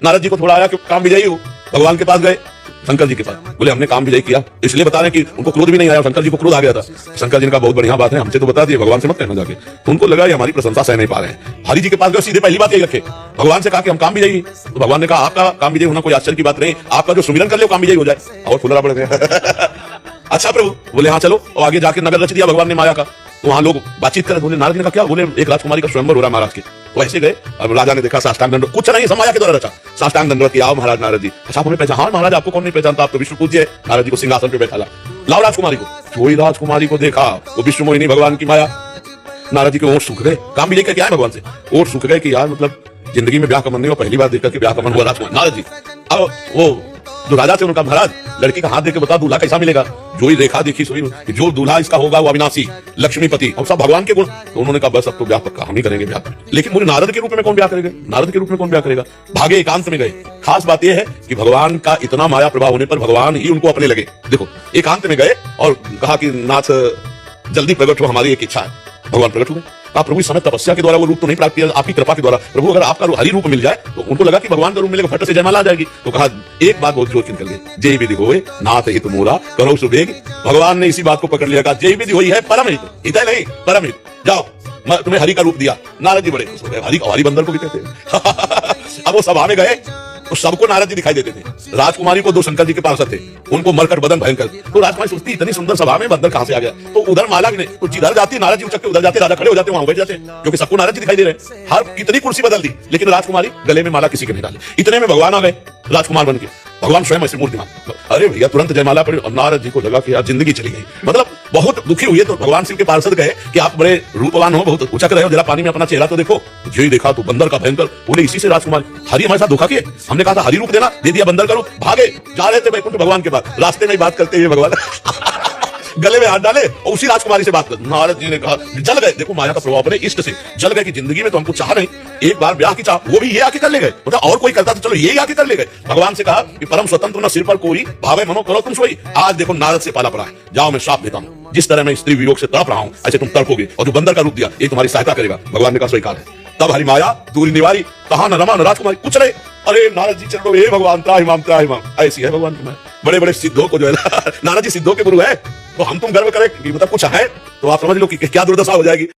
नारद जी को थोड़ा आया कि काम विजयी हो, भगवान के पास गए, शंकर जी के पास, बोले हमने काम विजय किया। इसलिए बता रहे हैं कि उनको क्रोध भी नहीं आया, शंकर जी को क्रोध आ गया था। शंकर जी ने कहा बहुत बढ़िया बात है, हमसे तो बता दिए, भगवान से मत कहना जाके। तो उनको लगा ये हमारी प्रशंसा सह नहीं पा रहे हैं। हरि जी के पास गए, सीधे पहली बात यही रखे, भगवान से कहा कि हम काम विजयी। तो भगवान ने कहा आपका काम विजयी होना कोई आश्चर्य की बात नहीं, आपका जो सुमिरन कर ले काम विजयी हो जाए। और फुलरा बढ़ गया। अच्छा प्रभु, बोले हाँ चलो। और आगे जाके नगर रच दिया भगवान ने माया का। तो वहां लोग बातचीत कर, बोले नारद जी ने कहा क्या, बोले एक राजकुमारी का स्वयंवर हो रहा महाराज की। तो ऐसे गए, अब राजा ने देखा साष्टांग दंडवत, कुछ नहीं समाया के द्वारा रचा, साष्टांग दंडवत किया। आओ महाराज नारद जी, अच्छा हमें पहचान, हाँ महाराज आपको कौन नहीं पहचानता, आप तो विष्णु पूज्य है। नारद जी को सिंहासन पे बैठा ला, लाओ राजकुमारी को। वही राजकुमारी को देखा, वो विष्णु मोहिनी भगवान की माया। नारद जी के ओठ सूख गए, काम भी लेकर के आए भगवान से, ओठ सूख गए कि यार मतलब जिंदगी में ब्याह का मन नहीं हुआ, पहली बार देखकर के ब्याह का मन हुआ राजकुमार नारद जी। अब वो जो राजा थे उनका, महाराज लड़की का हाथ देके बता दूल्हा कैसा मिलेगा। जो ही रेखा देखी सोई, जो दूल्हा इसका होगा वो अविनाशी लक्ष्मीपति और सब भगवान के गुण। तो उन्होंने कहा बस अब तो ब्याह पक्का, हम ही करेंगे ब्याह। लेकिन मुझे नारद के रूप में कौन ब्याह करेगा, नारद के रूप में कौन ब्याह करेगा। भागे एकांत में गए। खास बात यह है कि भगवान का इतना माया प्रभाव होने पर भगवान ही उनको अपने लगे। देखो एकांत में गए और कहा कि नाथ जल्दी प्रकट हो, हमारी एक इच्छा है। भगवान प्रकट हुए। आप प्रभु इस समय तपस्या के द्वारा वो रूप तो नहीं प्राप्त किया, आपकी कृपा के द्वारा। प्रभु अगर आपका हरि रूप मिल जाए, तो उनको लगा कि भगवान का रूप मिलेगा, फट से जयमाला आ जाएगी। तो कहा एक बात बहुत जोर के निकल गई, जय विधि होए नाथ हित मोरा करो सुबेग। भगवान ने इसी बात को पकड़ लिया, कहा जय विधि हुई है परम हित, हित नहीं परम हित, जाओ मैं तुम्हें हरि का रूप दिया। नारद जी बड़े हरि बंदर को भी कहते हैं। अब वो सभा में गए तो सबको नारद जी दिखाई देते थे। राजकुमारी को दो शंकर जी के पार्षद थे, उनको मरकर बदन भयंकर। तो राजकुमारी सोचती इतनी सुंदर सभा में बंदर कहां से आ गया। तो उधर माला भी नहीं, तो जिधर जाती नारद जी उचक के उधर जाते, राजा खड़े हो जाते, वहां बैठ जाते, क्योंकि सबको नारद जी दिखाई दे रहे हैं। हर कितनी कुर्सी बदल दी, लेकिन राजकुमारी गले में माला किसी के नहीं डाली। इतने में भगवान आ गए राजकुमार बन के। भगवान स्वयं ऐसे मूर्तिमान, अरे भैया तुरंत जयमाला पड़ी। और नारद जी को लगा कि यार जिंदगी चली गई, मतलब बहुत दुखी हुए। तो भगवान शिव के पार्षद गए कि आप बड़े रूपवान हो, बहुत उचक रहे हो, जरा पानी में अपना चेहरा तो देखो। जो ही देखा तो बंदर का भयंकर। बोले इसी से राजकुमार हरि हमारे साथ धोखा किए, हमने कहा था हरि रूप देना, दे दिया बंदर का रूप। भागे जा रहे थे वैकुंठ भगवान के पास, रास्ते में बात करते हुए भगवान गले में हाथ डाले और उसी राजकुमारी से बात कर। नारद जी ने कहा जल गए, देखो माया का प्रभाव अपने इष्ट से जल गए कि जिंदगी में तो हमको चाह नहीं, एक बार ब्याह की चाह, वो भी ये आके कर ले गए। मतलब और कोई करता तो चलो ये आके कर ले गए। भगवान से कहा कि परम स्वतंत्र न सिर पर कोई, भावे मनो करो तुम सोई। आज देखो नारद से पाला पड़ा है, जाओ मैं श्राप देता हूँ, जिस तरह मैं स्त्री वियोग से तड़प रहा हूँ ऐसे तुम तड़पोगे, और जो बंदर का रूप दिया ये तुम्हारी सहायता करेगा। भगवान ने कहा स्वीकार है। तब हरि माया दूरी निवारी, कहा न रमा न राजकुमारी कुछ नहीं। अरे नारद जी चलो, हे भगवान त्राहिमाम त्राहिमाम, ऐसी है भगवान की माया। बड़े बड़े सिद्धों को जो है नारद जी सिद्धों के गुरु है, तो हम तुम गर्व करें कि मतलब कुछ है तो आप समझ लो कि क्या दुर्दशा हो जाएगी।